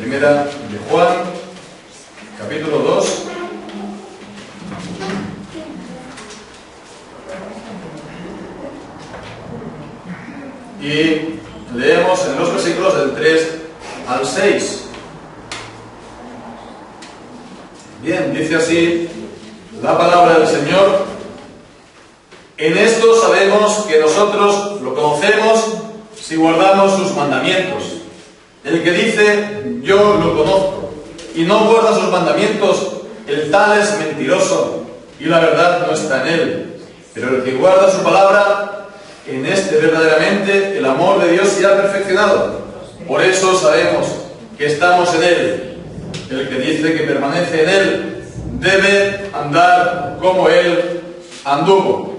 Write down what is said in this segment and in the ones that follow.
Primera de Juan, capítulo 2. Y leemos en los versículos del 3 al 6. Bien, dice así la palabra del Señor: en esto sabemos que nosotros lo conocemos si guardamos sus mandamientos. El que dice, yo lo conozco, y no guarda sus mandamientos, el tal es mentiroso, y la verdad no está en él. Pero el que guarda su palabra, en este verdaderamente el amor de Dios se ha perfeccionado. Por eso sabemos que estamos en él. El que dice que permanece en él debe andar como él anduvo.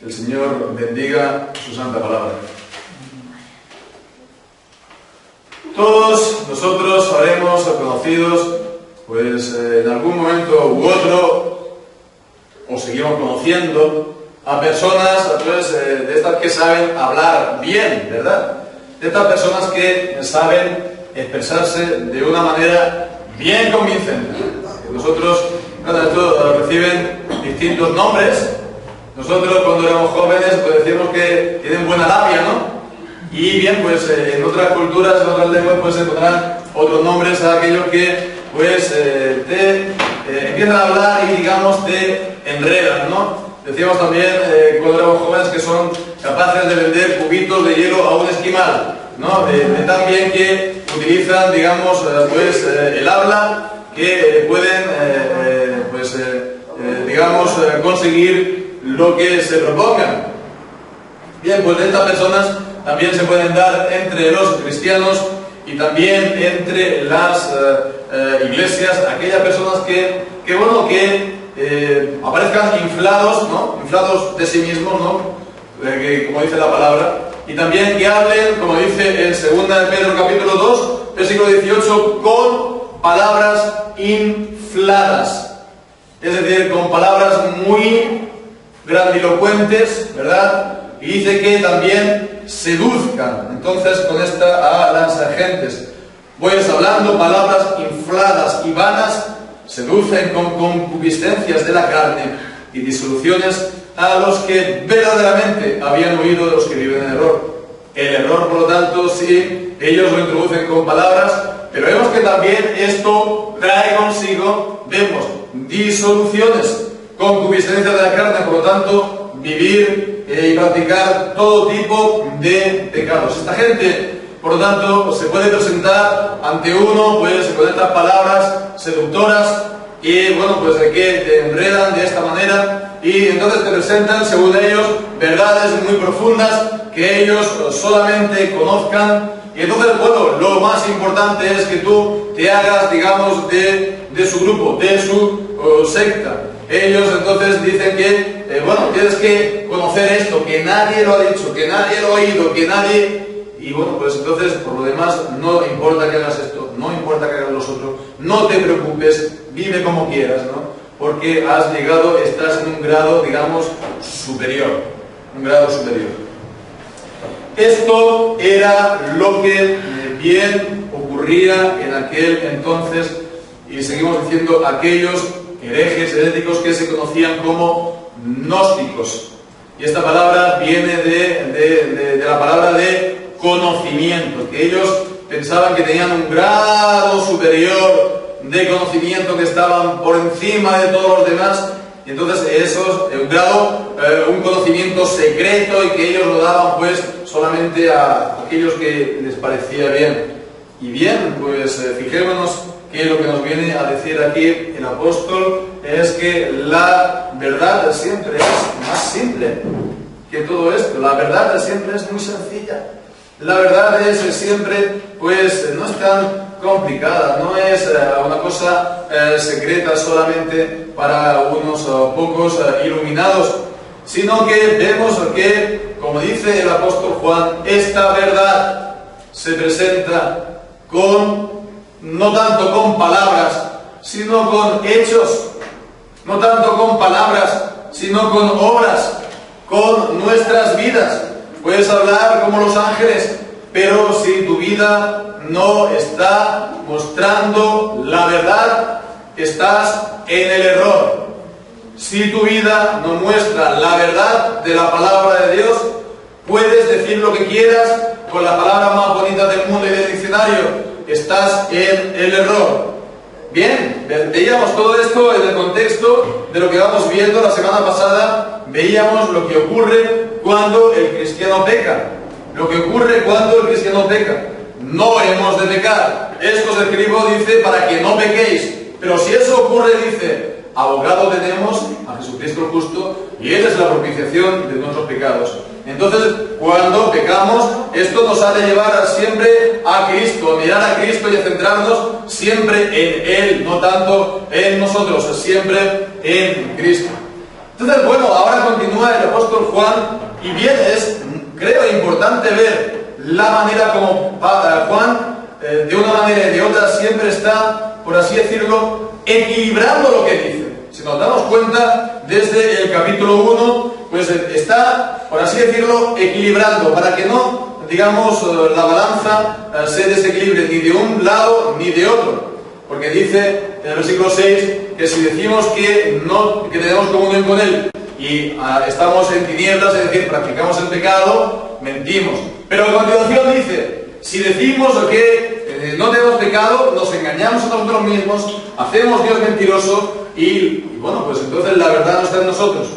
El Señor bendiga su santa palabra. Todos nosotros habremos conocidos, pues en algún momento u otro, o seguimos conociendo a personas pues, de estas que saben hablar bien, ¿verdad? De estas personas que saben expresarse de una manera bien convincente. Nosotros, cada esto reciben distintos nombres. Nosotros cuando éramos jóvenes pues decíamos que tienen buena labia, ¿no? Y bien, pues en otras culturas, en otras lenguas, pues se pondrán otros nombres a aquellos que pues te empiezan a hablar y digamos te enredan, ¿no? Decíamos también cuando éramos jóvenes que son capaces de vender cubitos de hielo a un esquimal, ¿no? De tan bien que utilizan, digamos, pues el habla, que pueden, digamos, conseguir lo que se propongan. Bien, pues estas personas también se pueden dar entre los cristianos y también entre las iglesias, aquellas personas que aparezcan inflados, ¿no? Inflados de sí mismos, ¿no? Como dice la palabra, y también que hablen, como dice en 2 de Pedro capítulo 2, versículo 18, con palabras infladas, es decir, con palabras muy grandilocuentes, ¿verdad? Y dice que también seduzcan, entonces, con esta a las gentes. Pues hablando palabras infladas y vanas, seducen con concupiscencias de la carne y disoluciones a los que verdaderamente habían huido de los que viven en error. El error, por lo tanto, sí, ellos lo introducen con palabras, pero vemos que también esto trae consigo, vemos, disoluciones, concupiscencias de la carne, por lo tanto, vivir y practicar todo tipo de pecados. Esta gente, por lo tanto, se puede presentar ante uno pues con estas palabras seductoras y bueno, pues que te enredan de esta manera y entonces te presentan, según ellos, verdades muy profundas que ellos solamente conozcan. Y entonces, bueno, lo más importante es que tú te hagas, digamos, de su grupo, de su secta. Ellos entonces dicen que, tienes que conocer esto, que nadie lo ha dicho, que nadie lo ha oído, que nadie... Y bueno, pues entonces, por lo demás, no importa que hagas esto, no importa que hagas los otros, no te preocupes, vive como quieras, ¿no? Porque has llegado, estás en un grado, digamos, superior, un grado superior. Esto era lo que bien ocurría en aquel entonces, y seguimos diciendo aquellos herejes, heréticos que se conocían como gnósticos. Y esta palabra viene de la palabra de conocimiento, que ellos pensaban que tenían un grado superior de conocimiento, que estaban por encima de todos los demás, y entonces eso es un grado, un conocimiento secreto, y que ellos lo daban pues solamente a aquellos que les parecía bien. Y bien, pues fijémonos que lo que nos viene a decir aquí el apóstol es que la verdad siempre es más simple que todo esto. La verdad siempre es muy sencilla. La verdad es siempre, pues, no es tan complicada, no es una cosa secreta solamente para unos pocos iluminados, sino que vemos que, como dice el apóstol Juan, esta verdad se presenta no tanto con palabras, sino con hechos, no tanto con palabras, sino con obras, con nuestras vidas. Puedes hablar como los ángeles, pero si tu vida no está mostrando la verdad, estás en el error. Si tu vida no muestra la verdad de la palabra de Dios, puedes decir lo que quieras con la palabra más bonita del mundo y del diccionario, estás en el error. Bien, veíamos todo esto en el contexto de lo que vamos viendo la semana pasada. Veíamos lo que ocurre cuando el cristiano peca. Lo que ocurre cuando el cristiano peca. No hemos de pecar. Esto os escribo, dice, para que no pequéis. Pero si eso ocurre, dice, abogado tenemos a Jesucristo el justo, y Él es la propiciación de nuestros pecados. Entonces, cuando pecamos, esto nos ha de llevar siempre a Cristo, a mirar a Cristo y a centrarnos siempre en Él, no tanto en nosotros, siempre en Cristo. Entonces, bueno, ahora continúa el apóstol Juan, y bien es, creo, importante ver la manera como Juan, de una manera y de otra, siempre está, por así decirlo, equilibrando lo que dice. Si nos damos cuenta, desde el capítulo 1, pues está, por así decirlo, equilibrando, para que no, digamos, la balanza se desequilibre ni de un lado ni de otro. Porque dice en el versículo 6 que si decimos que tenemos comunión con Él y estamos en tinieblas, es decir, practicamos el pecado, mentimos. Pero a continuación dice, si decimos que no tenemos pecado, nos engañamos a nosotros mismos, hacemos Dios mentiroso y bueno, pues entonces la verdad no está en nosotros.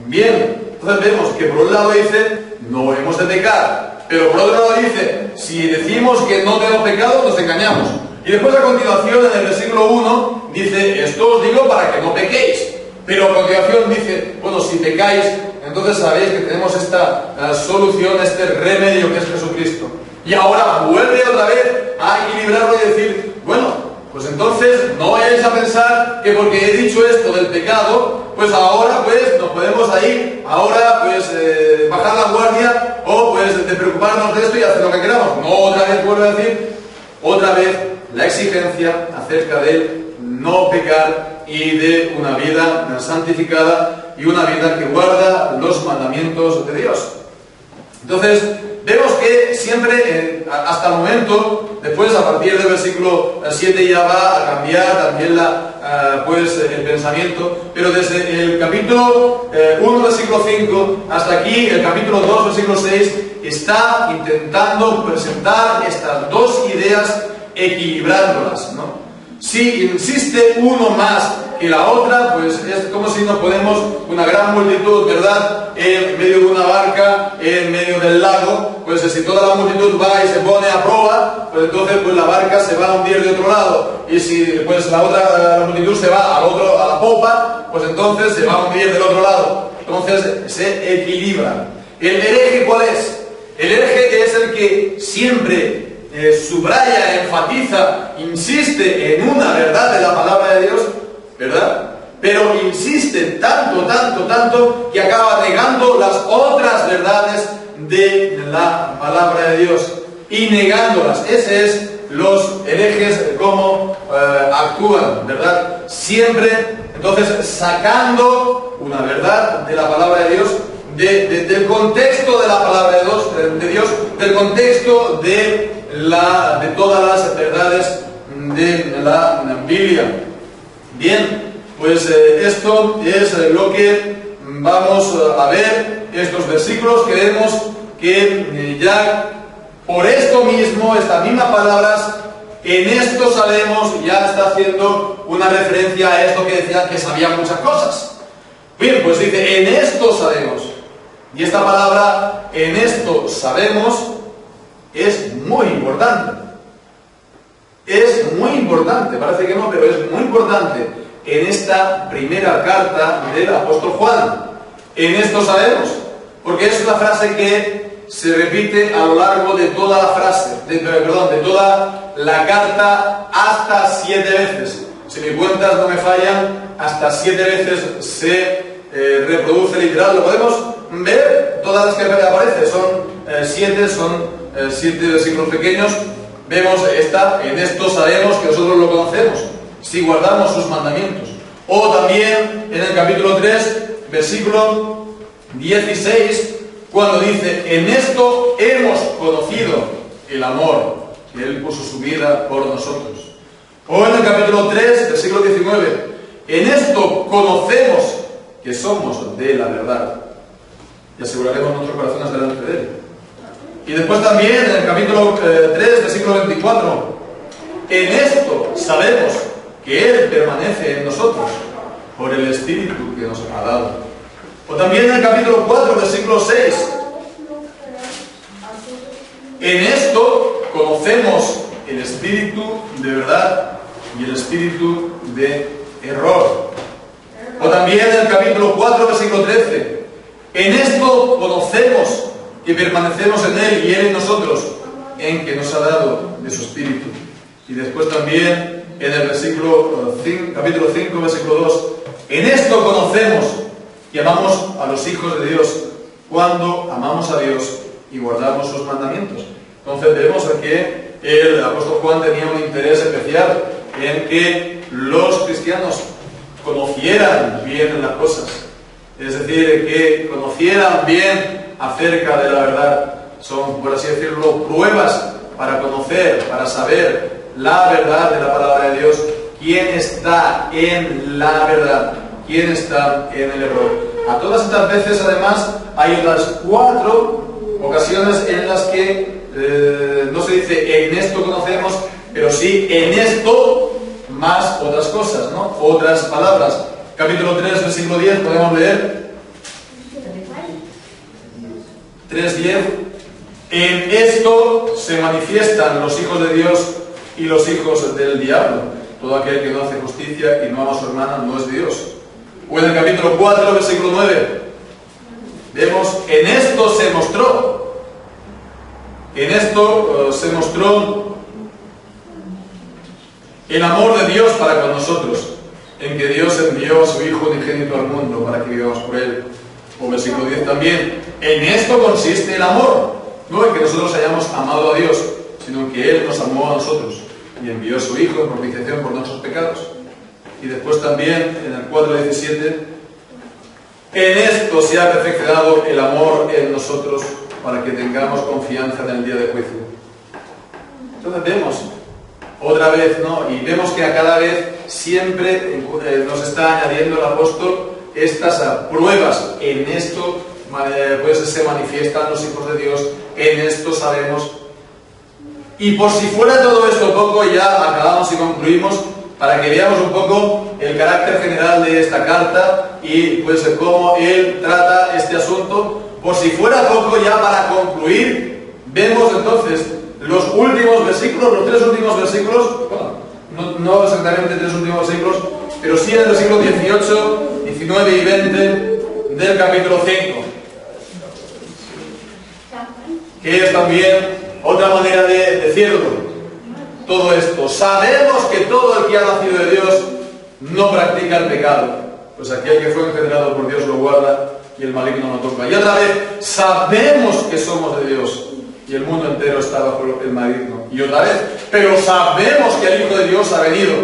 Bien, entonces vemos que por un lado dice, no hemos de pecar, pero por otro lado dice, si decimos que no tenemos pecado, nos engañamos. Y después a continuación, en el versículo 1, dice, esto os digo para que no pequéis. Pero a continuación dice, bueno, si pecáis, entonces sabéis que tenemos esta solución, este remedio que es Jesucristo. Y ahora vuelve otra vez a equilibrarlo y decir, bueno, pues entonces no vayáis a pensar que porque he dicho esto del pecado, pues ahora pues nos podemos ahí, ahora pues bajar la guardia o pues de preocuparnos de esto y hacer lo que queramos. No, otra vez vuelvo a decir, otra vez la exigencia acerca del no pecar y de una vida santificada y una vida que guarda los mandamientos de Dios. Entonces, vemos que siempre, hasta el momento, después a partir del versículo 7 ya va a cambiar también el pensamiento, pero desde el capítulo 1, versículo 5, hasta aquí, el capítulo 2, versículo 6, está intentando presentar estas dos ideas equilibrándolas, ¿no? Si insiste uno más que la otra, pues es como si nos ponemos una gran multitud, ¿verdad?, en medio de una barca, en medio del lago, pues si toda la multitud va y se pone a prueba, pues entonces pues la barca se va a hundir de otro lado, y si pues la multitud se va a la popa, pues entonces se va a hundir del otro lado. Entonces se equilibra. ¿El hereje cuál es? El hereje es el que siempre subraya, enfatiza, insiste en una verdad de la palabra de Dios, ¿verdad? Pero insiste tanto que acaba negando las otras verdades de la palabra de Dios y negándolas. Ese es los herejes cómo actúan, ¿verdad? Siempre, entonces, sacando una verdad de la palabra de Dios, del contexto de la palabra de Dios, del contexto de todas las verdades de la Biblia. Bien, pues esto es lo que vamos a ver, estos versículos que vemos que ya por esto mismo, estas mismas palabras, en esto sabemos, ya está haciendo una referencia a esto que decía que sabía muchas cosas. Bien, pues dice, en esto sabemos. Y esta palabra, en esto sabemos, es muy importante. Es muy importante, parece que no, pero es muy importante en esta primera carta del apóstol Juan. En esto sabemos, porque es una frase que se repite a lo largo de toda la frase, de toda la carta, hasta 7 veces. Si mis cuentas no me fallan, hasta 7 veces se reproduce literal. Lo podemos ver, todas las que aparecen son 7 versículos pequeños. Vemos en esto sabemos que nosotros lo conocemos, si guardamos sus mandamientos. O también en el capítulo 3, versículo 16, cuando dice, en esto hemos conocido el amor, que Él puso su vida por nosotros. O en el capítulo 3 del siglo XIX, en esto conocemos que somos de la verdad y aseguraremos nuestros corazones delante de Él. Y después también en el capítulo 3 del siglo XXIV, en esto sabemos que Él permanece en nosotros por el Espíritu que nos ha dado. O también en el capítulo 4 del siglo VI, en esto conocemos el espíritu de verdad y el espíritu de error. O también en el capítulo 4 del siglo XIII, en esto conocemos que permanecemos en Él y Él en nosotros, en que nos ha dado de su espíritu. Y después también en el capítulo 5, versículo 2, en esto conocemos que amamos a los hijos de Dios cuando amamos a Dios y guardamos sus mandamientos. Entonces vemos que el apóstol Juan tenía un interés especial en que los cristianos conocieran bien las cosas, es decir, que conocieran bien acerca de la verdad. Son, por así decirlo, pruebas para conocer, para saber la verdad de la palabra de Dios, quién está en la verdad, quién está en el error. A todas estas veces, además, hay otras 4 ocasiones en las que no se dice en esto conocemos, pero sí en esto más otras cosas, ¿no? Otras palabras. Capítulo 3, versículo 10, podemos leer. 3:10. En esto se manifiestan los hijos de Dios y los hijos del diablo. Todo aquel que no hace justicia y no ama a su hermana no es Dios. O en el capítulo 4, versículo 9, vemos, en esto se mostró. En esto se mostró el amor de Dios para con nosotros, en que Dios envió a su Hijo unigénito al mundo para que vivamos por Él. O versículo 10 también, en esto consiste el amor, no en que nosotros hayamos amado a Dios, sino en que Él nos amó a nosotros y envió a su Hijo en propiciación por nuestros pecados. Y después también, en el 4:17, en esto se ha perfeccionado el amor en nosotros para que tengamos confianza en el día de juicio. Entonces vemos otra vez, ¿no? Y vemos que a cada vez siempre nos está añadiendo el apóstol estas pruebas. En esto pues se manifiestan los hijos de Dios, en esto sabemos. Y por si fuera todo esto poco, ya acabamos y concluimos, para que veamos un poco el carácter general de esta carta y pues cómo él trata este asunto. Por si fuera poco, ya para concluir, vemos entonces los últimos versículos, los 3 últimos versículos, bueno, no exactamente 3 últimos versículos, pero sí en el versículo 18, 19 y 20 del capítulo 5, que es también otra manera de decirlo. Todo esto, sabemos que todo el que ha nacido de Dios no practica el pecado, pues aquel que fue engendrado por Dios lo guarda y el maligno no toca. Y otra vez, sabemos que somos de Dios y el mundo entero está bajo el maligno. Y otra vez, pero sabemos que el Hijo de Dios ha venido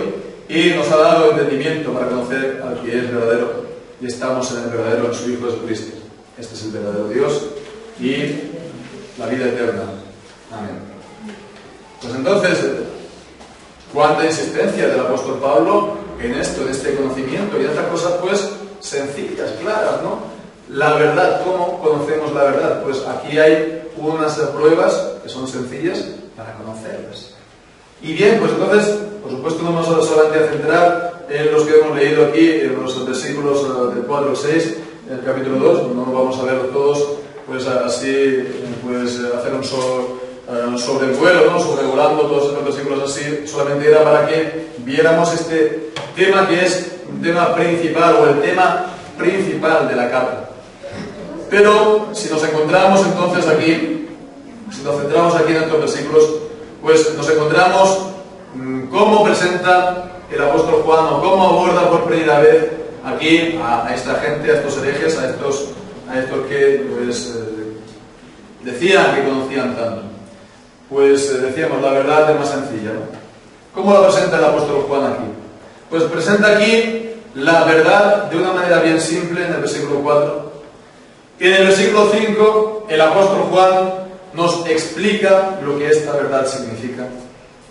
y nos ha dado entendimiento para conocer al que es verdadero, y estamos en el verdadero, en su Hijo Jesucristo. Este es el verdadero Dios y la vida eterna. Amén. Pues entonces, cuánta insistencia del apóstol Pablo en esto, en este conocimiento y en estas cosas pues sencillas, claras, ¿no? La verdad, ¿cómo conocemos la verdad? Pues aquí hay unas pruebas que son sencillas para conocerlas. Y bien, pues entonces, por supuesto no vamos solamente a centrar en los que hemos leído aquí, en los versículos del 4 al 6, en el capítulo 2, no nos vamos a ver todos, pues así, pues hacer un sobrevuelo, ¿no? Sobrevolando todos estos versículos así, solamente era para que viéramos este tema que es un tema principal o el tema principal de la carta. Pero si nos encontramos entonces aquí, si nos centramos aquí en estos versículos, pues nos encontramos cómo presenta el apóstol Juan o cómo aborda por primera vez aquí a esta gente, a estos herejes, a estos que pues, decían que conocían tanto. Pues decíamos, la verdad es más sencilla, ¿no? ¿Cómo la presenta el apóstol Juan aquí? Pues presenta aquí la verdad de una manera bien simple en el versículo 4. Y en el versículo 5, el apóstol Juan nos explica lo que esta verdad significa.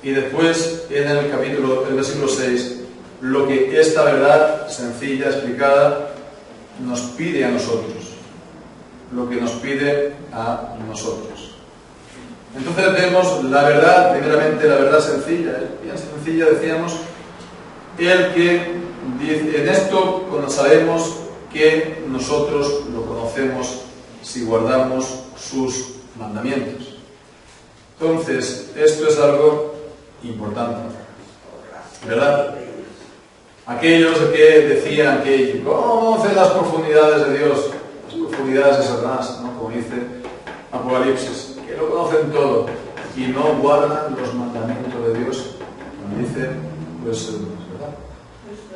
Y después, en el versículo 6, lo que esta verdad sencilla, explicada, nos pide a nosotros. Lo que nos pide a nosotros. Entonces vemos la verdad, primeramente la verdad sencilla, bien sencilla, decíamos, el que dice, en esto sabemos que nosotros lo conocemos si guardamos sus mandamientos. Entonces, esto es algo importante, ¿verdad? Aquellos que decían que conocen las profundidades de Dios, las profundidades de Satanás, ¿no? Como dice Apocalipsis, que lo conocen todo y no guardan los mandamientos de Dios, como dice, pues, ¿verdad?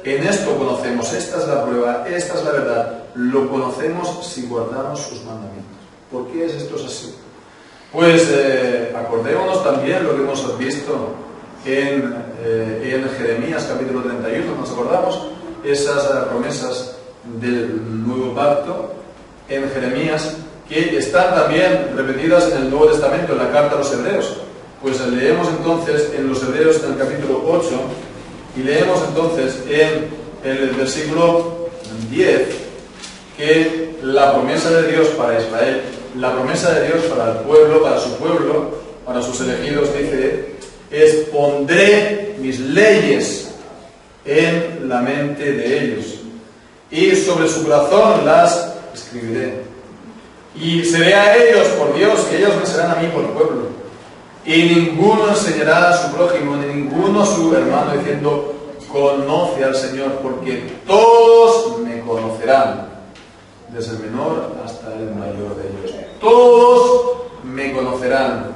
En esto conocemos, esta es la prueba, esta es la verdad, lo conocemos si guardamos sus mandamientos. ¿Por qué es esto así? Pues acordémonos también lo que hemos visto en Jeremías capítulo 31, ¿nos acordamos? Esas promesas del nuevo pacto en Jeremías, que están también repetidas en el Nuevo Testamento, en la carta a los Hebreos. Pues leemos entonces en los Hebreos en el capítulo 8 y leemos entonces en el versículo 10 que la promesa de Dios para Israel, la promesa de Dios para el pueblo, para sus elegidos, dice, es: pondré mis leyes en la mente de ellos y sobre su corazón las escribiré. Y seré a ellos por Dios, y ellos me serán a mí por pueblo. Y ninguno enseñará a su prójimo, ni ninguno a su hermano, diciendo: conoce al Señor, porque todos me conocerán, desde el menor hasta el mayor de ellos. Todos me conocerán.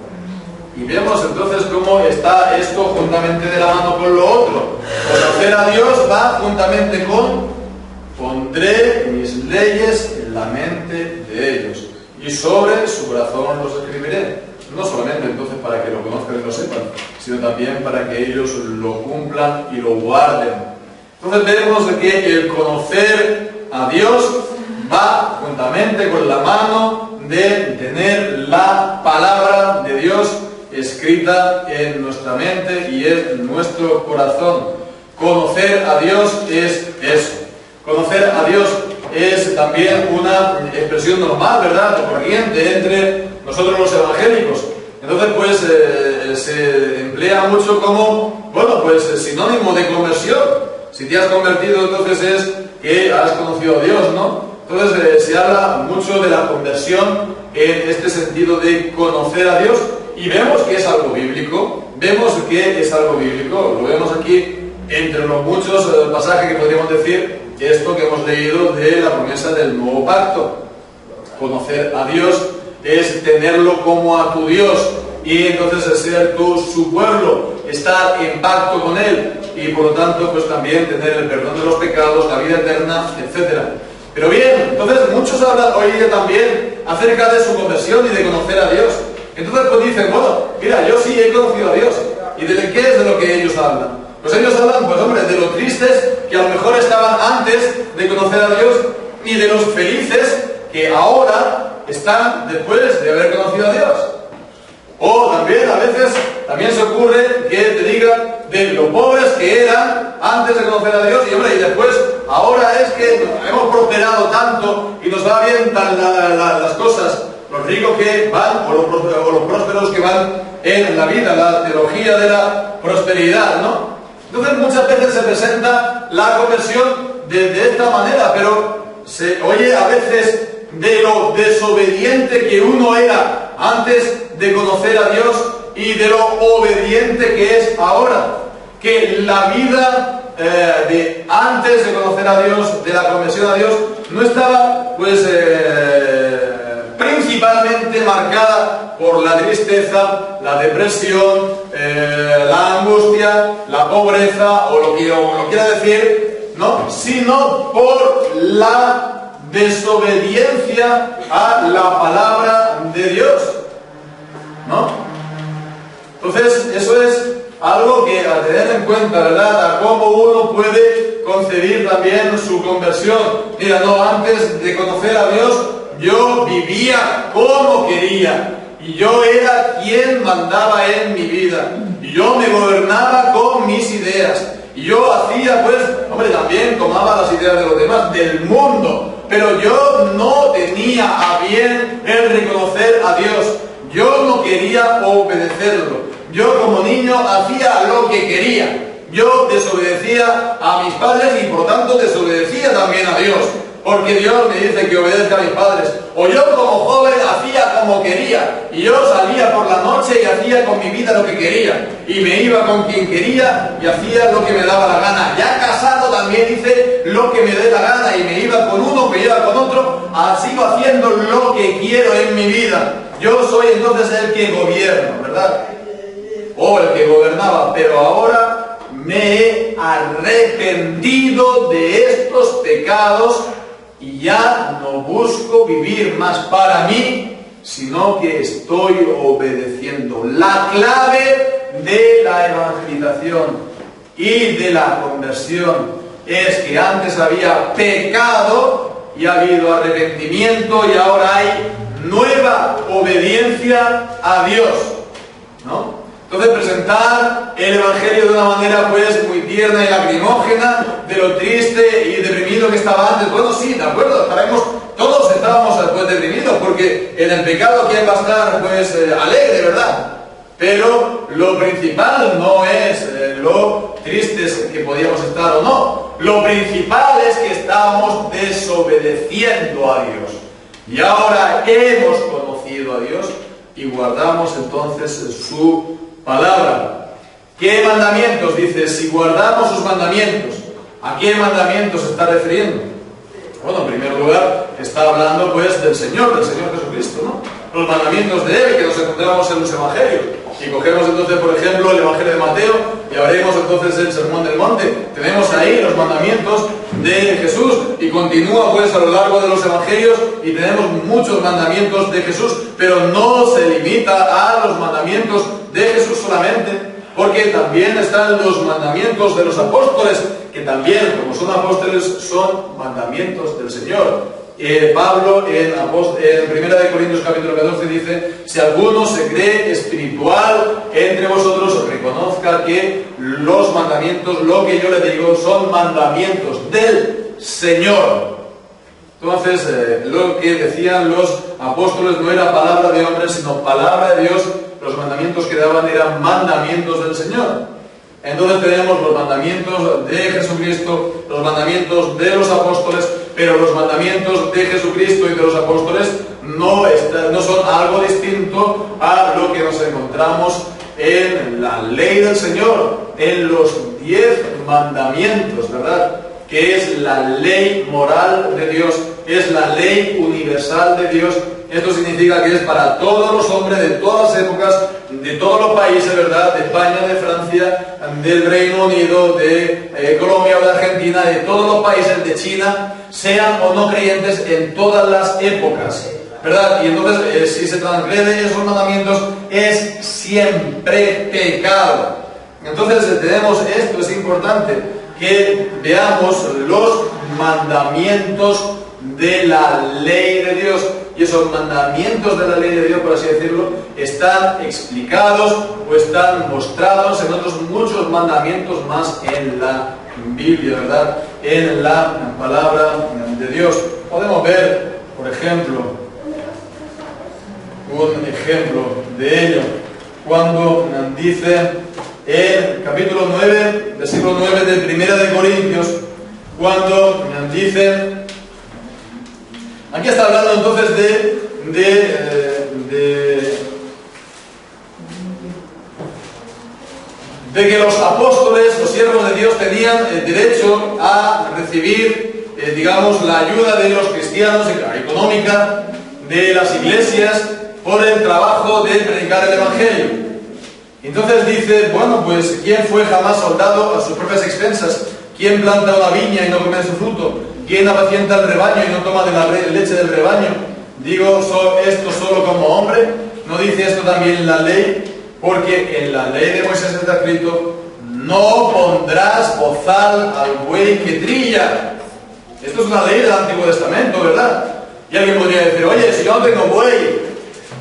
Y vemos entonces cómo está esto juntamente de la mano con lo otro. Conocer a Dios va juntamente con: pondré mis leyes en la mente de ellos y sobre su corazón los escribiré. No solamente entonces para que lo conozcan y lo sepan, sino también para que ellos lo cumplan y lo guarden. Entonces vemos que el conocer a Dios va juntamente con la mano de tener la palabra de Dios escrita en nuestra mente y en nuestro corazón. Conocer a Dios es eso. Conocer a Dios es también una expresión normal, ¿verdad?, o corriente entre nosotros los evangélicos. Entonces, pues, se emplea mucho como, bueno, pues, sinónimo de conversión. Si te has convertido, entonces es que has conocido a Dios, ¿no? Entonces, se habla mucho de la conversión en este sentido de conocer a Dios, y vemos que es algo bíblico, lo vemos aquí entre los muchos pasajes que podríamos decir, esto que hemos leído de la promesa del nuevo pacto. Conocer a Dios es tenerlo como a tu Dios, y entonces ser tú su pueblo, estar en pacto con Él, y por lo tanto pues también tener el perdón de los pecados, la vida eterna, etc. Pero bien, entonces muchos hablan hoy día también acerca de su conversión y de conocer a Dios. Entonces pues dicen, bueno, mira, yo sí he conocido a Dios. ¿Y de qué es de lo que ellos hablan? Pues ellos hablan, pues hombre, de los tristes que a lo mejor estaban antes de conocer a Dios, y de los felices que ahora están después de haber conocido a Dios. O también a veces también se ocurre que te digan de lo pobres que eran antes de conocer a Dios, y hombre, y después ahora es que hemos prosperado tanto y nos va bien las cosas, los ricos que van, o los prósperos que van en la vida, la teología de la prosperidad, ¿no? Entonces muchas veces se presenta la conversión de esta manera, pero se oye a veces de lo desobediente que uno era antes de conocer a Dios y de lo obediente que es ahora. Que la vida de antes de conocer a Dios, de la conversión a Dios, no estaba pues principalmente marcada por la tristeza, la depresión, la angustia, la pobreza, o lo que quiera decir, ¿no?, sino por la desobediencia a la palabra de Dios, ¿no? Entonces, eso es algo que a tener en cuenta, ¿verdad?, a cómo uno puede concebir también su conversión. Mira, no, antes de conocer a Dios, yo vivía como quería. y yo era quien mandaba en mi vida, y yo me gobernaba con mis ideas, y yo hacía, pues, hombre, también tomaba las ideas de los demás, del mundo, pero yo no tenía a bien el reconocer a Dios, yo no quería obedecerlo, yo como niño hacía lo que quería, yo desobedecía a mis padres y por tanto desobedecía también a Dios, porque Dios me dice que obedezca a mis padres. O yo como joven hacía como quería, y yo salía por la noche y hacía con mi vida lo que quería, y me iba con quien quería y hacía lo que me daba la gana. Ya casado también hice lo que me dé la gana, y me iba con uno, me iba con otro, sigo haciendo lo que quiero en mi vida. Yo soy entonces el que gobierno, ¿verdad? O el que gobernaba, pero ahora me he arrepentido de estos pecados y ya no busco vivir más para mí, sino que estoy obedeciendo. La clave de la evangelización y de la conversión es que antes había pecado y ha habido arrepentimiento y ahora hay nueva obediencia a Dios, ¿no? Entonces presentar el Evangelio de una manera pues muy tierna y lacrimógena, de lo triste y deprimido que estaba antes. Bueno, sí, de acuerdo, todos estábamos pues deprimidos, porque en el pecado ¿quién va a estar pues alegre, verdad? Pero lo principal no es lo tristes que podíamos estar o no. Lo principal es que estábamos desobedeciendo a Dios. Y ahora hemos conocido a Dios y guardamos entonces su palabra. ¿Qué mandamientos? Dice, si guardamos sus mandamientos. ¿A qué mandamientos se está refiriendo? Bueno, en primer lugar, está hablando pues del Señor Jesucristo, ¿no? Los mandamientos de Él que nos encontramos en los Evangelios. Y cogemos entonces, por ejemplo, el Evangelio de Mateo y abrimos entonces el Sermón del Monte. Tenemos ahí los mandamientos de Jesús y continúa pues a lo largo de los Evangelios y tenemos muchos mandamientos de Jesús, pero no se limita a los mandamientos de Jesús solamente, porque también están los mandamientos de los apóstoles, que también, como son apóstoles, son mandamientos del Señor. Pablo en 1 Corintios capítulo 14 dice, si alguno se cree espiritual entre vosotros, reconozca que los mandamientos, lo que yo le digo, son mandamientos del Señor. Entonces, lo que decían los apóstoles no era palabra de hombres, sino palabra de Dios. Los mandamientos que daban eran mandamientos del Señor. Entonces tenemos los mandamientos de Jesucristo, los mandamientos de los apóstoles, pero los mandamientos de Jesucristo y de los apóstoles no son algo distinto a lo que nos encontramos en la ley del Señor, en los 10 mandamientos, ¿verdad? Que es la ley moral de Dios, es la ley universal de Dios. Esto significa que es para todos los hombres de todas las épocas, de todos los países, ¿verdad? De España, de Francia, del Reino Unido, de Colombia o de Argentina, de todos los países, de China, sean o no creyentes en todas las épocas, ¿verdad? Y entonces, si se transgrede esos mandamientos, es siempre pecado. Entonces, tenemos esto, es importante que veamos los mandamientos de la ley de Dios. Y esos mandamientos de la ley de Dios, por así decirlo, están explicados o están mostrados en otros muchos mandamientos más en la Biblia, ¿verdad? En la palabra de Dios. Podemos ver, por ejemplo, un ejemplo de ello, cuando dice en capítulo 9, versículo 9 de 1 de Corintios, cuando dice... Aquí está hablando entonces de que los apóstoles, los siervos de Dios, tenían derecho a recibir, digamos, la ayuda de los cristianos, la económica, de las iglesias, por el trabajo de predicar el Evangelio. Entonces dice, bueno, pues, ¿quién fue jamás soldado a sus propias expensas? ¿Quién planta una viña y no come su fruto? ¿Quién apacienta el rebaño y no toma de la leche del rebaño? Digo esto solo como hombre. ¿No dice esto también en la ley? Porque en la ley de Moisés está escrito, no pondrás bozal al buey que trilla. Esto es una ley del Antiguo Testamento, ¿verdad? Y alguien podría decir, oye, si yo no tengo buey,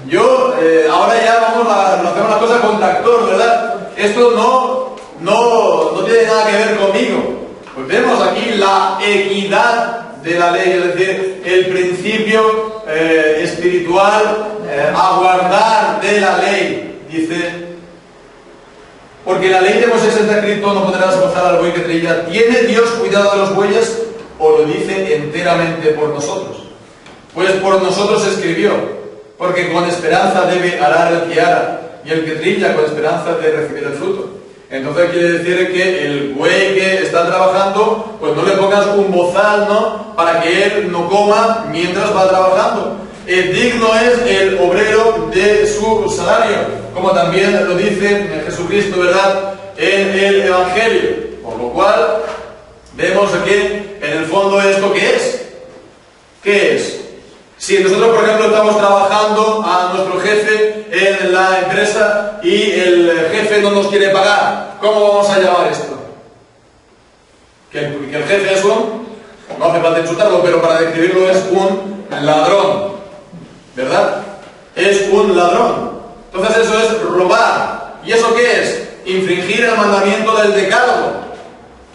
yo, ahora ya hacemos la cosa con tractor, ¿verdad? Esto no tiene nada que ver conmigo. Pues vemos aquí la equidad de la ley, es decir, el principio espiritual a guardar de la ley. Dice, porque la ley de Moisés está escrito, no podrás gozar al buey que trilla. ¿Tiene Dios cuidado de los bueyes o lo dice enteramente por nosotros? Pues por nosotros se escribió, porque con esperanza debe arar el que ara, y el que trilla con esperanza de recibir el fruto. Entonces quiere decir que el buey que está trabajando, pues no le pongas un bozal, ¿no?, para que él no coma mientras va trabajando. Digno es el obrero de su salario, como también lo dice Jesucristo, ¿verdad?, en el Evangelio. Por lo cual, vemos que en el fondo esto ¿qué es? ¿Qué es? Si nosotros, por ejemplo, estamos trabajando a nuestro jefe en la empresa y el jefe no nos quiere pagar, ¿cómo vamos a llamar esto? Que el jefe es no hace falta insultarlo, pero para describirlo es un ladrón, ¿verdad? Es un ladrón. Entonces eso es robar. ¿Y eso qué es? Infringir el mandamiento del decálogo,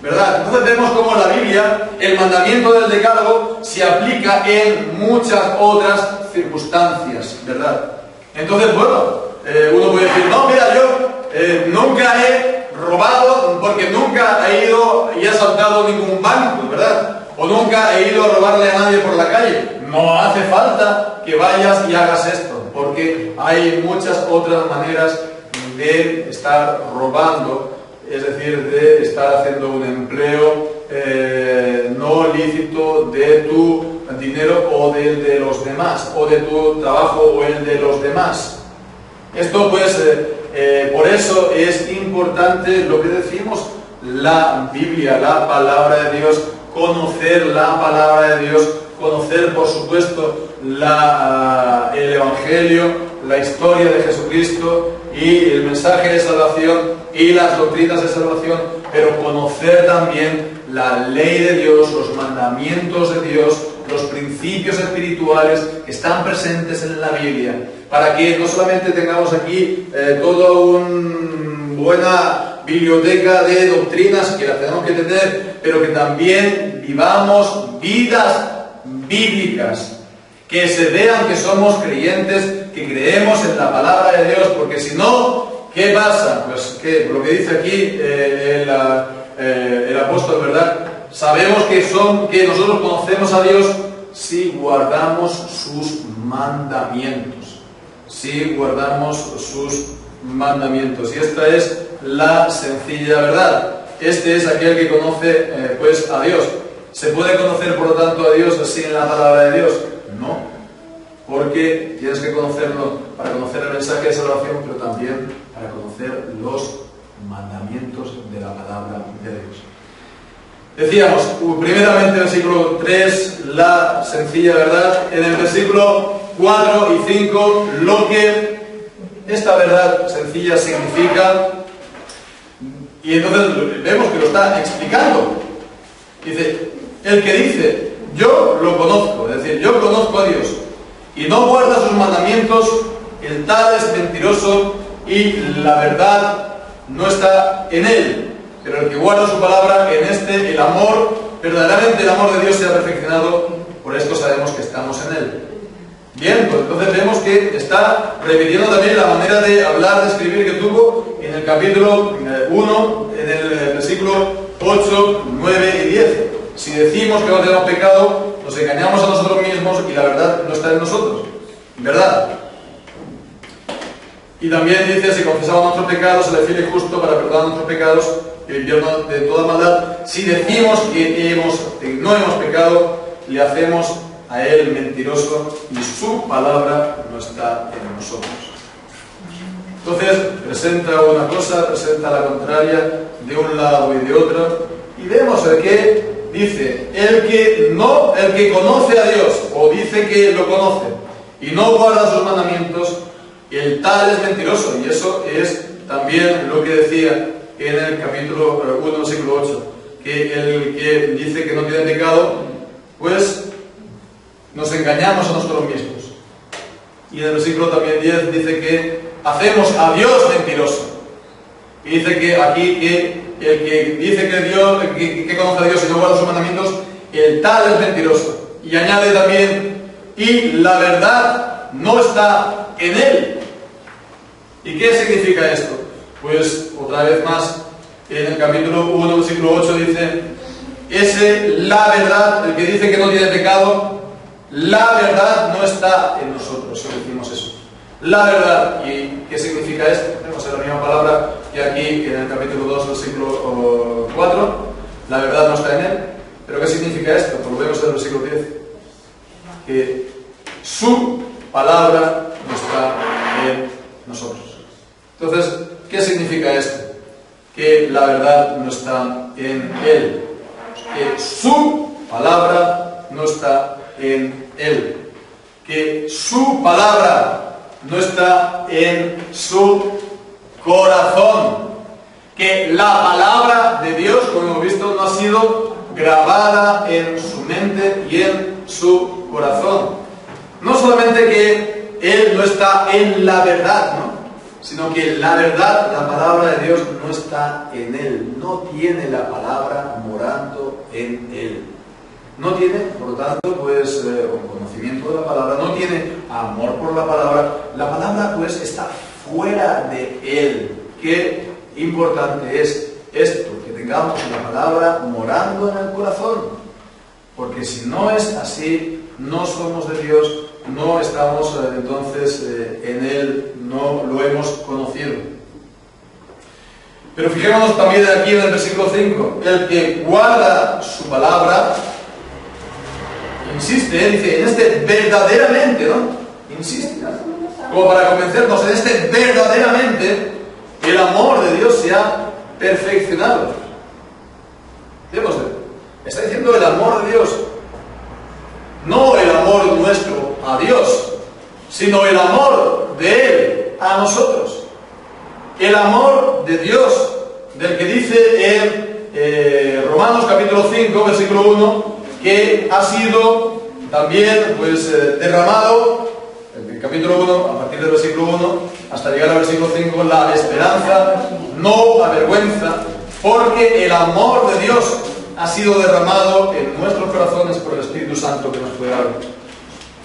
¿verdad? Entonces vemos cómo la Biblia, el mandamiento del decálogo, se aplica en muchas otras circunstancias, ¿verdad? Entonces, bueno, uno puede decir, no, mira, yo nunca he robado porque nunca he ido y he asaltado ningún banco, ¿verdad? O nunca he ido a robarle a nadie por la calle. No hace falta que vayas y hagas esto, porque hay muchas otras maneras de estar robando, es decir, de estar haciendo un empleo no lícito de tu dinero o del de los demás, o de tu trabajo o el de los demás. Esto pues, por eso es importante lo que decimos, la Biblia, la palabra de Dios, conocer la palabra de Dios, conocer por supuesto el Evangelio, la historia de Jesucristo y el mensaje de salvación y las doctrinas de salvación, pero conocer también la ley de Dios, los mandamientos de Dios, los principios espirituales que están presentes en la Biblia, para que no solamente tengamos aquí toda una buena biblioteca de doctrinas que las tenemos que tener, pero que también vivamos vidas bíblicas, que se vean que somos creyentes, que creemos en la palabra de Dios, porque si no, ¿qué pasa? Pues que lo que dice aquí el apóstol, ¿verdad? Sabemos que nosotros conocemos a Dios si guardamos sus mandamientos. Si guardamos sus mandamientos. Y esta es la sencilla verdad. Este es aquel que conoce pues a Dios. ¿Se puede conocer por lo tanto a Dios así en la palabra de Dios? No, porque tienes que conocerlo para conocer el mensaje de salvación, pero también para conocer los mandamientos de la palabra de Dios. Decíamos, primeramente versículo 3, la sencilla verdad. En el versículo 4 y 5, lo que esta verdad sencilla significa. Y entonces vemos que lo está explicando. Dice, el que dice, yo lo conozco, es decir, yo conozco a Dios, y no guarda sus mandamientos, el tal es mentiroso y la verdad no está en él. Pero el que guarda su palabra, en este el amor, verdaderamente el amor de Dios se ha perfeccionado, por esto sabemos que estamos en él. Bien, pues entonces vemos que está repitiendo también la manera de hablar, de escribir que tuvo en el capítulo 1, en el versículo 8, 9 y 10. Si decimos que no tenemos pecado, nos engañamos a nosotros mismos y la verdad no está en nosotros. ¿Verdad? Y también dice, si confesamos nuestros pecados, se le fiel y justo para perdonar nuestros pecados y limpiarnos de toda maldad. Si decimos que no hemos pecado, le hacemos a él mentiroso y su palabra no está en nosotros. Entonces, presenta una cosa, presenta la contraria de un lado y de otro, y vemos el que dice, el que conoce a Dios, o dice que lo conoce, y no guarda sus mandamientos, el tal es mentiroso. Y eso es también lo que decía en el capítulo 1, versículo 8, que el que dice que no tiene pecado, pues nos engañamos a nosotros mismos. Y en el versículo también 10 dice que hacemos a Dios mentiroso. Y dice que aquí que el que dice que Dios, que conoce a Dios y no guarda sus mandamientos, el tal es mentiroso. Y añade también, y la verdad no está en él. ¿Y qué significa esto? Pues otra vez más, en el capítulo 1, versículo 8 dice, la verdad, el que dice que no tiene pecado, la verdad no está en nosotros, si decimos eso. La verdad, ¿y qué significa esto? Tenemos la misma palabra que aquí en el capítulo 2, versículo 4, la verdad no está en él. ¿Pero qué significa esto? Pues lo vemos en el versículo 10, que su palabra no está en nosotros. Entonces, ¿qué significa esto? Que la verdad no está en él, que su palabra no está en él, que su palabra no está en su corazón, que la palabra de Dios, como hemos visto, no ha sido grabada en su mente y en su corazón. No solamente que él no está en la verdad, ¿no?, sino que la verdad, la palabra de Dios, no está en él, no tiene la palabra morando en él. No tiene, por lo tanto, pues, conocimiento de la palabra, no tiene amor por la palabra, pues, está fuera de él. Qué importante es esto, que tengamos la palabra morando en el corazón, porque si no es así, no somos de Dios, no estamos entonces en él, no lo hemos conocido. Pero fijémonos también aquí en el versículo 5, el que guarda su palabra, insiste, dice, en este verdaderamente, ¿no? Insiste, ¿no?, como para convencernos, en este verdaderamente, el amor de Dios se ha perfeccionado. Vemos, está diciendo el amor de Dios, no el amor nuestro a Dios, sino el amor de Él a nosotros. El amor de Dios, del que dice en Romanos capítulo 5, versículo 1, que ha sido también, pues, derramado, en el capítulo 1, a partir del versículo 1, hasta llegar al versículo 5, la esperanza no avergüenza, porque el amor de Dios ha sido derramado en nuestros corazones por el Espíritu Santo que nos fue dado.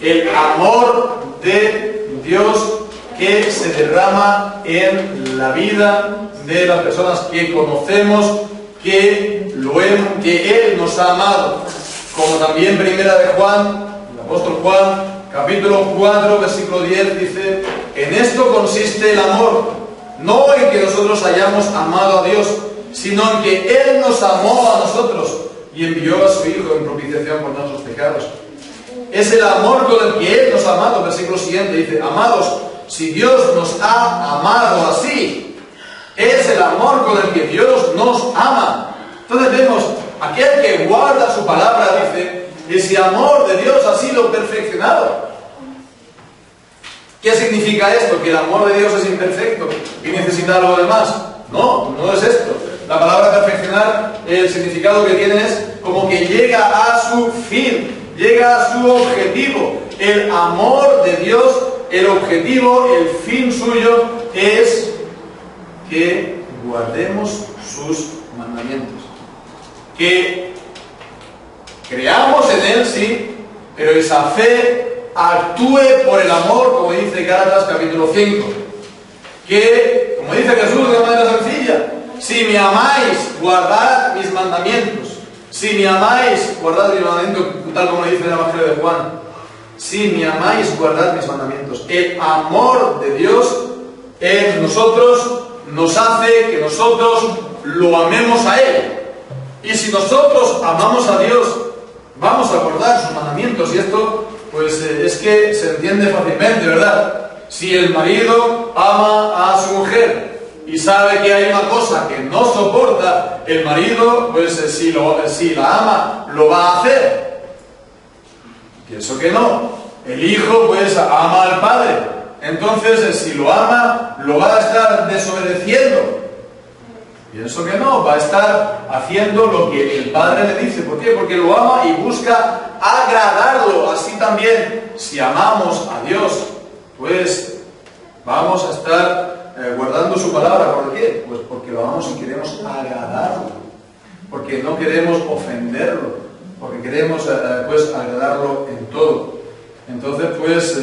El amor de Dios que se derrama en la vida de las personas que conocemos, que Él nos ha amado. Como también primera de Juan, el apóstol Juan, capítulo 4, versículo 10, dice, en esto consiste el amor, no en que nosotros hayamos amado a Dios, sino en que Él nos amó a nosotros y envió a su Hijo en propiciación por nuestros pecados. Es el amor con el que Él nos ha amado. Versículo siguiente dice, amados, si Dios nos ha amado así, es el amor con el que Dios nos ama. Entonces vemos, aquel que guarda su palabra, dice, ese amor de Dios ha sido perfeccionado. ¿Qué significa esto? ¿Que el amor de Dios es imperfecto y necesita algo de más? No, no es esto. La palabra perfeccionar, el significado que tiene es como que llega a su fin, llega a su objetivo. El amor de Dios, el objetivo, el fin suyo es que guardemos sus mandamientos. Que creamos en Él, sí, pero esa fe actúe por el amor, como dice Gálatas capítulo 5. Que, como dice Jesús de manera sencilla, si me amáis, guardad mis mandamientos. Si me amáis, guardad mis mandamientos, tal como dice el Evangelio de Juan. Si me amáis, guardad mis mandamientos. El amor de Dios en nosotros nos hace que nosotros lo amemos a Él. Y si nosotros amamos a Dios, vamos a guardar sus mandamientos. Y esto, pues, es que se entiende fácilmente, ¿verdad? Si el marido ama a su mujer y sabe que hay una cosa que no soporta, el marido, pues, si la ama, lo va a hacer. Pienso que no. El hijo, pues, ama al padre. Entonces, si lo ama, lo va a estar desobedeciendo. Pienso que no, va a estar haciendo lo que el padre le dice. ¿Por qué? Porque lo ama y busca agradarlo. Así también, si amamos a Dios, pues vamos a estar guardando su palabra. ¿Por qué? Pues porque lo amamos y queremos agradarlo, porque no queremos ofenderlo, porque queremos pues agradarlo en todo. Entonces pues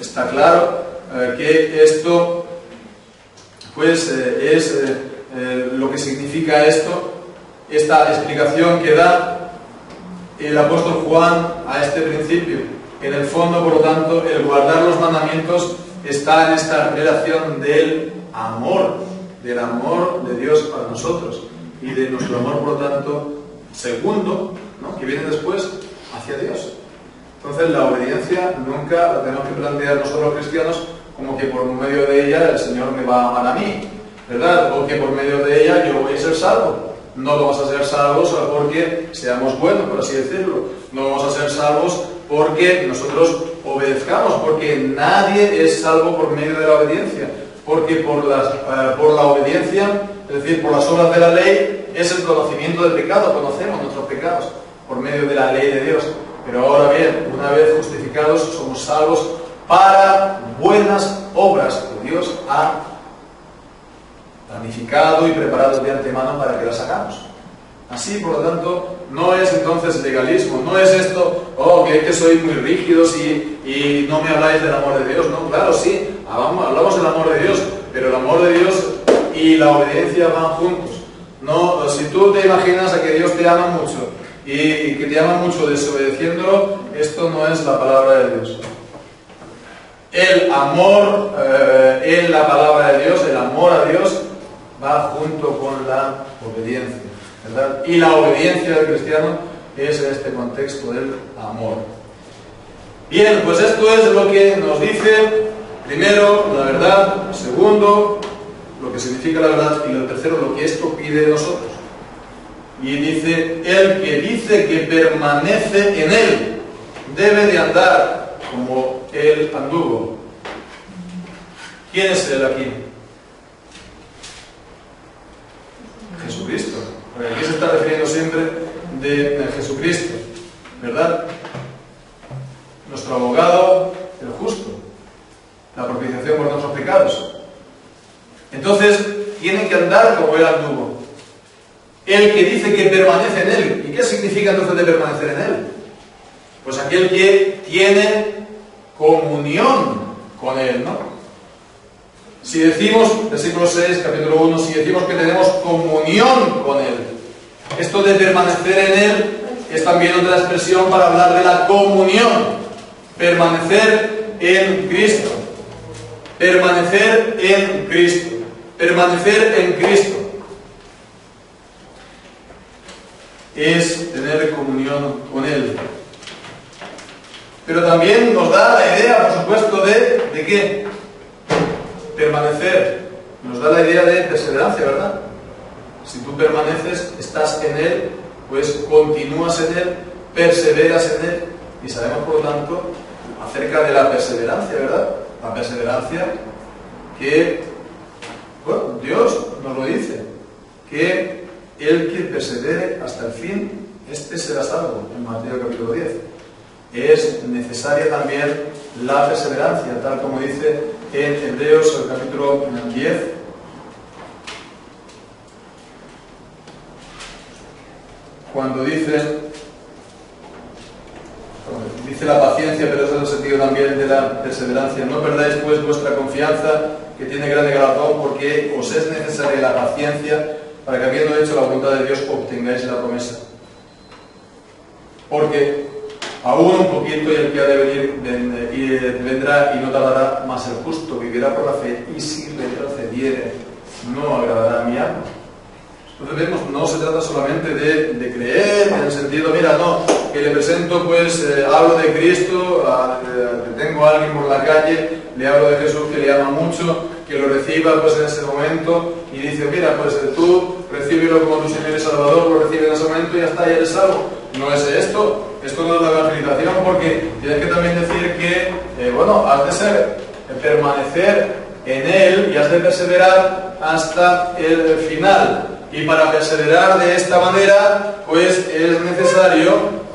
está claro que esto pues es lo que significa esto, esta explicación que da el apóstol Juan a este principio. En el fondo, por lo tanto, el guardar los mandamientos está en esta relación del amor de Dios para nosotros y de nuestro amor, por lo tanto, segundo, ¿no?, que viene después, hacia Dios. Entonces, la obediencia nunca la tenemos que plantear nosotros los cristianos como que por medio de ella el Señor me va a amar a mí, ¿verdad? O que por medio de ella yo voy a ser salvo. No vamos a ser salvos porque seamos buenos, por así decirlo. No vamos a ser salvos porque nosotros obedezcamos, porque nadie es salvo por medio de la obediencia. Porque por la obediencia, es decir, por las obras de la ley, es el conocimiento del pecado. Conocemos nuestros pecados por medio de la ley de Dios. Pero ahora bien, una vez justificados, somos salvos para buenas obras que Dios ha planificado y preparado de antemano para que las hagamos. Así, por lo tanto, no es entonces legalismo, no es esto, que sois muy rígidos y no me habláis del amor de Dios. No, claro, sí, hablamos del amor de Dios, pero el amor de Dios y la obediencia van juntos. No, si tú te imaginas a que Dios te ama mucho y que te ama mucho desobedeciéndolo, esto no es la palabra de Dios. El amor en la palabra de Dios, el amor a Dios, va junto con la obediencia, ¿verdad? Y la obediencia del cristiano es en este contexto del amor. Bien, pues esto es lo que nos dice, primero, la verdad; segundo, lo que significa la verdad; y lo tercero, lo que esto pide de nosotros. Y dice, el que dice que permanece en él debe de andar como él anduvo. ¿Quién es él aquí? Jesucristo. Porque aquí se está refiriendo siempre de Jesucristo, ¿verdad? Nuestro abogado, el justo, la propiciación por nuestros pecados. Entonces, tiene que andar como él anduvo. El que dice que permanece en él. ¿Y qué significa entonces de permanecer en él? Pues aquel que tiene comunión con él, ¿no? Si decimos, versículo 6, capítulo 1, si decimos que tenemos comunión con él, esto de permanecer en él es también otra expresión para hablar de la comunión. Permanecer en Cristo. Permanecer en Cristo. Permanecer en Cristo es tener comunión con él. Pero también nos da la idea, por supuesto, ¿de qué? Permanecer. Nos da la idea de perseverancia, ¿verdad? Si tú permaneces, estás en él, pues continúas en él, perseveras en él. Y sabemos, por lo tanto, acerca de la perseverancia, ¿verdad? La perseverancia que, bueno, Dios nos lo dice, que el que persevere hasta el fin, este será salvo, en Mateo capítulo 10. Es necesaria también la perseverancia, tal como dice en Hebreos el capítulo 10. Cuando dice la paciencia, pero eso es el sentido también de la perseverancia. No perdáis pues vuestra confianza, que tiene grande galardón, porque os es necesaria la paciencia, para que habiendo hecho la voluntad de Dios obtengáis la promesa. Porque aún un poquito y el que ha de venir vendrá y no tardará, mas el justo vivirá por la fe, y si retrocediere no agradará a mi alma. Entonces vemos, no se trata solamente de creer, en el sentido, mira, no, que le presento, pues, hablo de Cristo, tengo a alguien por la calle, le hablo de Jesús que le ama mucho, que lo reciba, pues, en ese momento, y dice, mira, pues, tú recíbelo como tu Señor y Salvador, lo recibe en ese momento y ya está, ya eres salvo. No es esto no es la evangelización, porque tienes que también decir que, bueno, has de permanecer en él y has de perseverar hasta el final. Y para perseverar de esta manera, pues es necesario,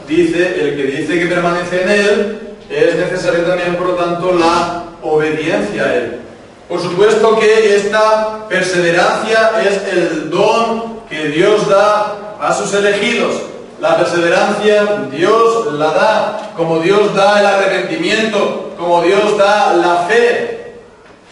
dice, el que dice que permanece en él, es necesaria también, por lo tanto, la obediencia a Él. Por supuesto que esta perseverancia es el don que Dios da a sus elegidos. La perseverancia Dios la da, como Dios da el arrepentimiento, como Dios da la fe.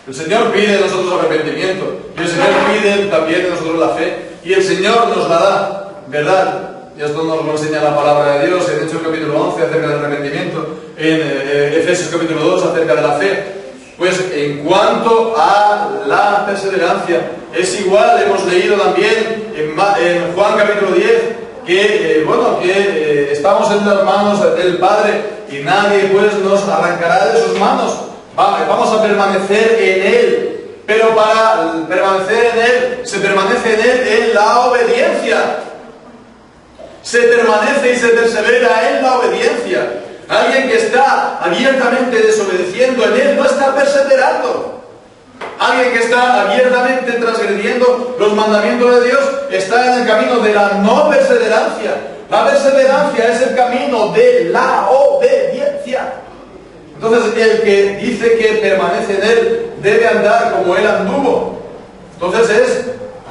El Señor pide de nosotros arrepentimiento, y el Señor pide también de nosotros la fe, y el Señor nos la da, ¿verdad? Y esto nos lo enseña la palabra de Dios en Hechos capítulo 11 acerca del arrepentimiento, en Efesios capítulo 2 acerca de la fe. Pues en cuanto a la perseverancia, es igual, hemos leído también en Juan capítulo 10, que estamos en las manos del Padre y nadie pues nos arrancará de sus manos. Vamos a permanecer en Él, pero para permanecer en Él, se permanece en Él en la obediencia. Se permanece y se persevera en la obediencia. Alguien que está abiertamente desobedeciendo en Él no está perseverando. Alguien que está abiertamente transgrediendo los mandamientos de Dios está en el camino de la no perseverancia. La perseverancia es el camino de la obediencia. Entonces, el que dice que permanece en Él debe andar como Él anduvo. Entonces es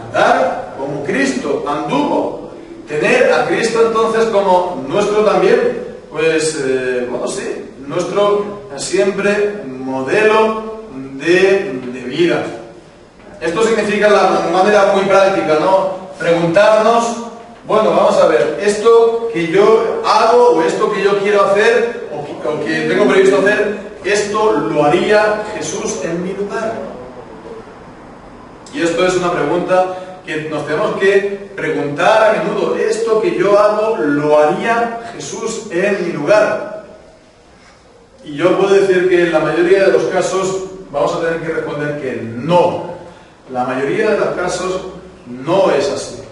andar como Cristo anduvo. Tener a Cristo entonces como nuestro también, nuestro siempre modelo de vida. Esto significa la manera muy práctica, ¿no? Preguntarnos, vamos a ver, esto que yo hago o esto que yo quiero hacer o que tengo previsto hacer, esto lo haría Jesús en mi lugar. Y esto es una pregunta que nos tenemos que preguntar a menudo. Esto que yo hago, ¿lo haría Jesús en mi lugar? Y yo puedo decir que en la mayoría de los casos vamos a tener que responder que no. La mayoría de los casos no es así.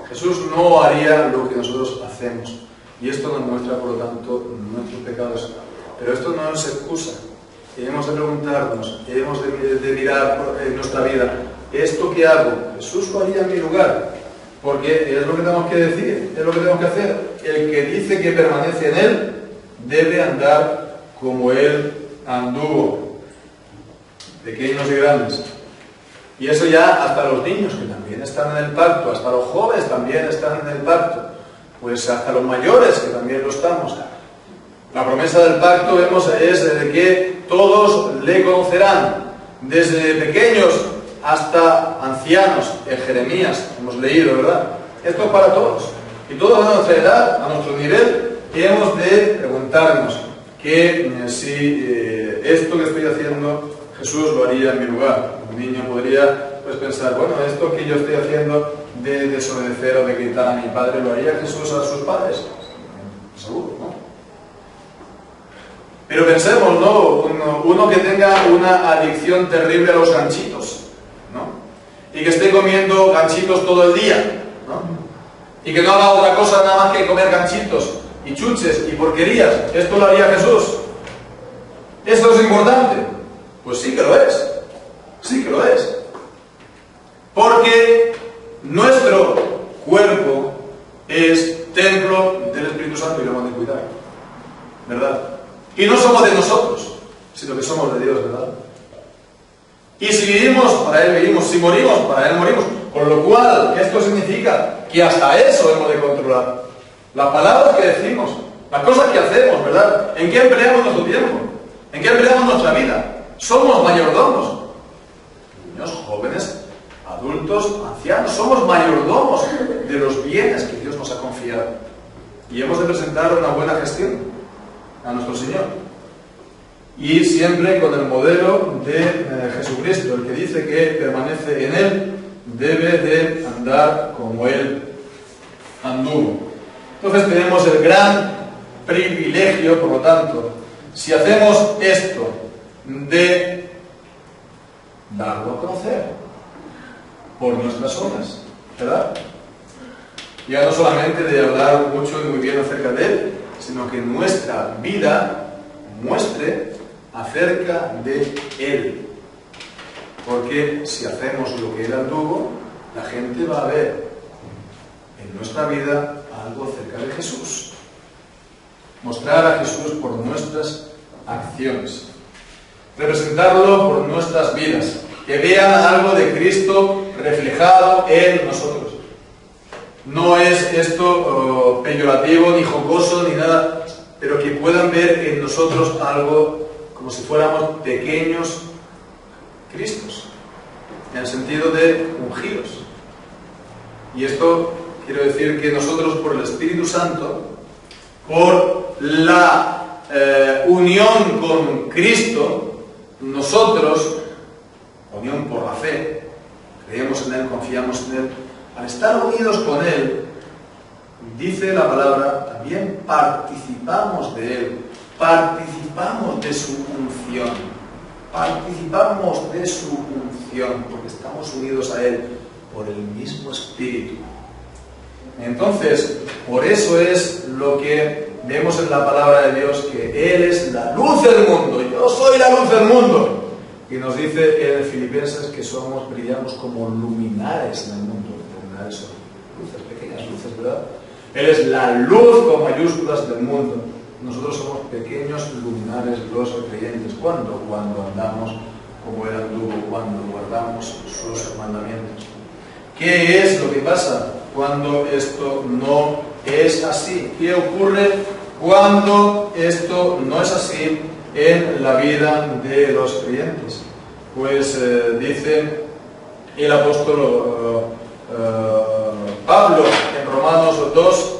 Jesús no haría lo que nosotros hacemos. Y esto nos muestra, por lo tanto, nuestros pecados. Pero esto no es excusa. Debemos de preguntarnos, debemos de mirar en nuestra vida. Esto que hago, Jesús lo haría en mi lugar, porque es lo que tenemos que decir, es lo que tenemos que hacer. El que dice que permanece en Él debe andar como Él anduvo, pequeños y grandes. Y eso ya hasta los niños que también están en el pacto, hasta los jóvenes también están en el pacto, pues hasta los mayores que también lo estamos. La promesa del pacto es de que todos le conocerán, desde pequeños hasta ancianos. En Jeremías hemos leído, ¿verdad? Esto es para todos. Y todos a nuestra edad, a nuestro nivel, hemos de preguntarnos que si esto que estoy haciendo Jesús lo haría en mi lugar. Un niño podría pensar, esto que yo estoy haciendo de desobedecer o de gritar a mi padre, ¿lo haría Jesús a sus padres? Seguro, ¿no? Pero pensemos, ¿no? Uno que tenga una adicción terrible a los ganchitos, ¿no? Y que esté comiendo ganchitos todo el día, ¿no? Y que no haga otra cosa nada más que comer ganchitos y chuches y porquerías. ¿Esto lo haría Jesús? ¿Esto es importante? Pues sí que lo es. Sí que lo es. Porque nuestro cuerpo es templo del Espíritu Santo y lo hemos de cuidar, ¿verdad? Y no somos de nosotros, sino que somos de Dios, ¿verdad? Y si vivimos, para Él vivimos. Si morimos, para Él morimos. Con lo cual, esto significa que hasta eso hemos de controlar. Las palabras que decimos, las cosas que hacemos, ¿verdad? ¿En qué empleamos nuestro tiempo? ¿En qué empleamos nuestra vida? Somos mayordomos. Niños, jóvenes, adultos, ancianos. Somos mayordomos de los bienes que Dios nos ha confiado. Y hemos de presentar una buena gestión a nuestro Señor. Y siempre con el modelo de Jesucristo. El que dice que permanece en Él debe de andar como Él anduvo. Entonces tenemos el gran privilegio, por lo tanto, si hacemos esto de darlo a conocer por nuestras obras, ¿verdad? Ya no solamente de hablar mucho y muy bien acerca de Él, sino que nuestra vida muestre acerca de Él. Porque si hacemos lo que Él anduvo, la gente va a ver en nuestra vida algo acerca de Jesús. Mostrar a Jesús por nuestras acciones. Representarlo por nuestras vidas, que vean algo de Cristo reflejado en nosotros. No es esto peyorativo, ni jocoso, ni nada, pero que puedan ver en nosotros algo como si fuéramos pequeños Cristos, en el sentido de ungidos. Y esto quiero decir que nosotros, por el Espíritu Santo, por la unión con Cristo, nosotros, unión por la fe, creemos en Él, confiamos en Él, al estar unidos con Él, dice la palabra, también participamos de Él, participamos de su unción, porque estamos unidos a Él por el mismo Espíritu. Entonces, por eso es lo que vemos en la palabra de Dios, que Él es la luz del mundo, yo soy la luz del mundo. Y nos dice en Filipenses que brillamos como luminares en el mundo. Luminares son luces, pequeñas luces, ¿verdad? Él es la luz con mayúsculas del mundo. Nosotros somos pequeños luminares los creyentes. ¿Cuándo? Cuando andamos como Él anduvo, cuando guardamos sus mandamientos. ¿Qué es lo que pasa cuando esto no es así? ¿Qué ocurre cuando esto no es así en la vida de los creyentes? Pues dice el apóstol Pablo en Romanos 2,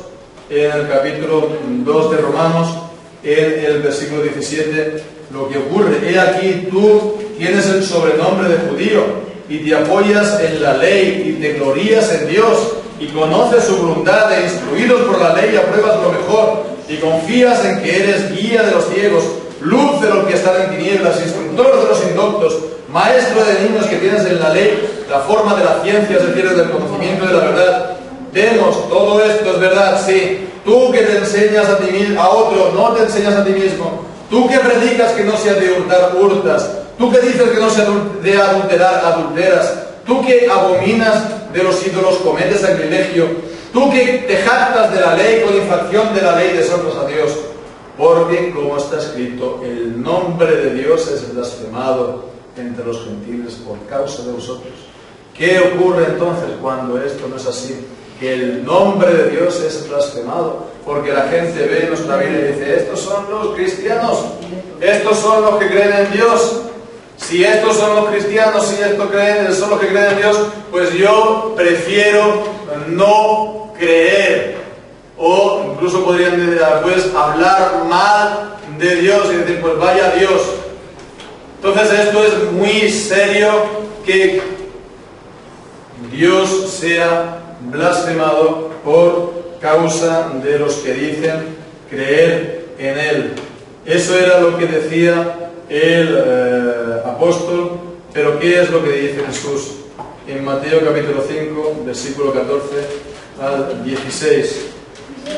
en el capítulo 2 de Romanos, en el versículo 17, lo que ocurre: he aquí, tú tienes el sobrenombre de judío y te apoyas en la ley y te glorías en Dios y conoces su voluntad e instruidos por la ley apruebas lo mejor y confías en que eres guía de los ciegos, luz de los que están en tinieblas, instructor de los indoctos, maestro de niños que tienes en la ley, la forma de la ciencia, es decir, del conocimiento de la verdad. Vemos, todo esto es verdad, sí. Tú que te enseñas a ti mismo, a otro, no te enseñas a ti mismo. Tú que predicas que no sea de hurtar, hurtas. Tú que dices que no sea de adulterar, adulteras. Tú que abominas de los ídolos, cometes sacrilegio. Tú que te jactas de la ley, con infracción de la ley deshonras a Dios. Porque, como está escrito, el nombre de Dios es blasfemado entre los gentiles por causa de vosotros. ¿Qué ocurre entonces cuando esto no es así? Que el nombre de Dios es blasfemado, porque la gente ve nuestra vida y dice: estos son los cristianos, estos son los que creen en Dios. Si estos son los cristianos, si estos son los que creen en Dios, pues yo prefiero no creer. O incluso podrían pues hablar mal de Dios y decir: pues vaya Dios. Entonces esto es muy serio, que Dios sea blasfemado por causa de los que dicen creer en Él. Eso era lo que decía el apóstol, pero ¿qué es lo que dice Jesús? En Mateo capítulo 5, versículo 14 al 16.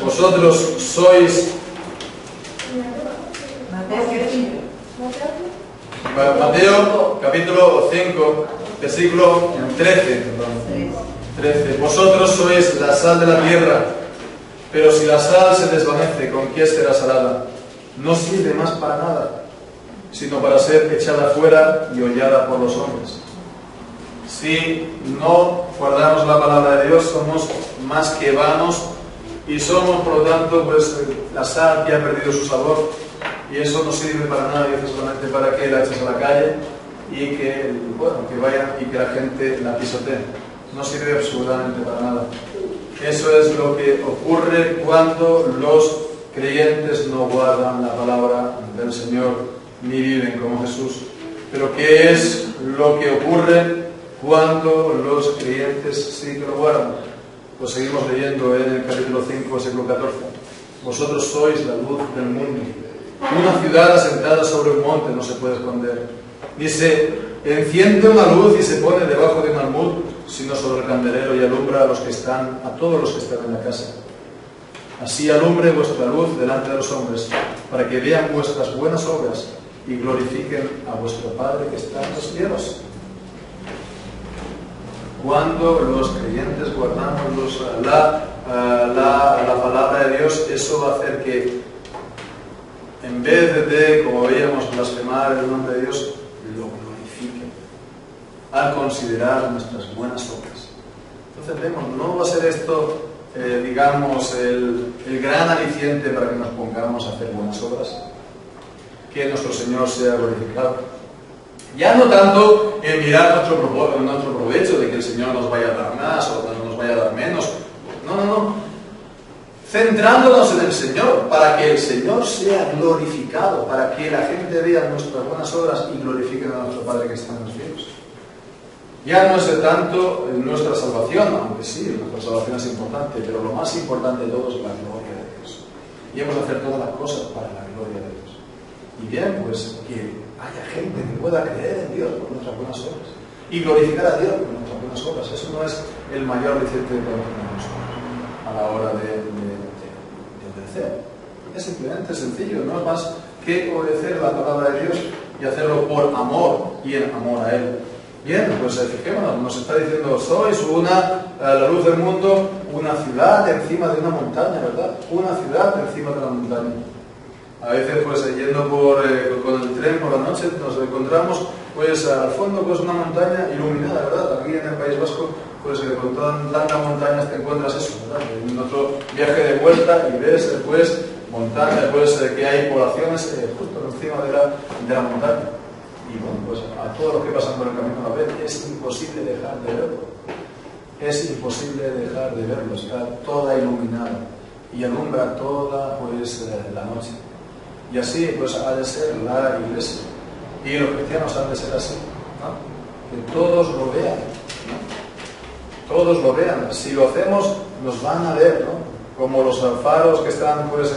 Vosotros sois... Mateo capítulo 5, versículo 13. 13. Vosotros sois la sal de la tierra, pero si la sal se desvanece, ¿con qué será salada? No sirve más para nada, sino para ser echada fuera y hollada por los hombres. Si no guardamos la palabra de Dios, somos más que vanos y somos, por lo tanto, pues la sal que ha perdido su sabor, y eso no sirve para nada, y solamente para que la eches a la calle y que, bueno, que vayan y que la gente la pisotee. No sirve absolutamente para nada. Eso es lo que ocurre cuando los creyentes no guardan la palabra del Señor ni viven como Jesús. Pero ¿qué es lo que ocurre cuando los creyentes sí que lo guardan? Pues seguimos leyendo en el capítulo 5, versículo 14. Vosotros sois la luz del mundo. Una ciudad asentada sobre un monte no se puede esconder. Ni se enciende una luz y se pone debajo de un almud, sino sobre el candelero, y alumbra a todos los que están en la casa. Así alumbre vuestra luz delante de los hombres, para que vean vuestras buenas obras y glorifiquen a vuestro Padre que está en los cielos. Cuando los creyentes guardamos la palabra de Dios, eso va a hacer que en vez de, como veíamos, blasfemar el nombre de Dios, lo glorifiquen al considerar nuestras buenas obras. Entonces vemos, no va a ser esto, digamos, el gran aliciente para que nos pongamos a hacer buenas obras, que nuestro Señor sea glorificado. Ya no tanto en mirar nuestro provecho, de que el Señor nos vaya a dar más o nos vaya a dar menos. No. Centrándonos en el Señor, para que el Señor sea glorificado, para que la gente vea nuestras buenas obras y glorifiquen a nuestro Padre que está en los cielos. Ya no es tanto nuestra salvación, aunque sí, nuestra salvación es importante, pero lo más importante de todo es la gloria de Dios. Y hemos de hacer todas las cosas para la gloria de Dios. Y bien, pues que haya gente que pueda creer en Dios por nuestras buenas obras y glorificar a Dios por nuestras buenas obras. Eso no es el mayor aliciente que tenemos a la hora de obedecer. Es simplemente sencillo, no es más que obedecer la palabra de Dios y hacerlo por amor y en amor a Él. Bien, pues fijémonos, nos está diciendo, sois la luz del mundo, una ciudad encima de una montaña, ¿verdad? Una ciudad encima de una montaña. A veces, pues yendo con el tren por la noche, nos encontramos, pues al fondo, pues una montaña iluminada, ¿verdad? Aquí en el País Vasco, pues con tantas montañas te encuentras eso, ¿verdad? En nuestro viaje de vuelta y ves, pues, montañas, pues que hay poblaciones justo encima de la montaña. Y bueno, pues a todos los que pasan por el camino a la vez, es imposible dejar de verlo. Es imposible dejar de verlo, está toda iluminada y alumbra toda, pues, la noche. Y así, pues, ha de ser la iglesia. Y los cristianos han de ser así, ¿no? Que todos lo vean, ¿no? Todos lo vean. Si lo hacemos, nos van a ver, ¿no? Como los faros que están, pues,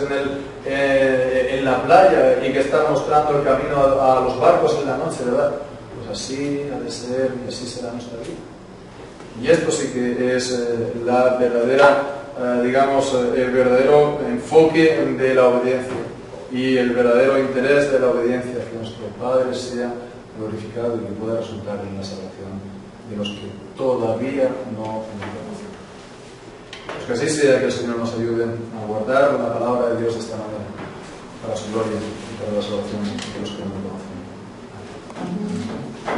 en la playa y que están mostrando el camino a los barcos en la noche, ¿verdad? Pues así ha de ser y así será nuestra vida. Y esto sí que es la verdadera, digamos, el verdadero enfoque de la obediencia y el verdadero interés de la obediencia, que nuestro Padre sea glorificado y que pueda resultar en la salvación de los que todavía no lo conocen. Pues que así sea, que el Señor nos ayude a guardar la palabra de Dios de esta manera, para su gloria y para la salvación de los que no lo conocen. Amén.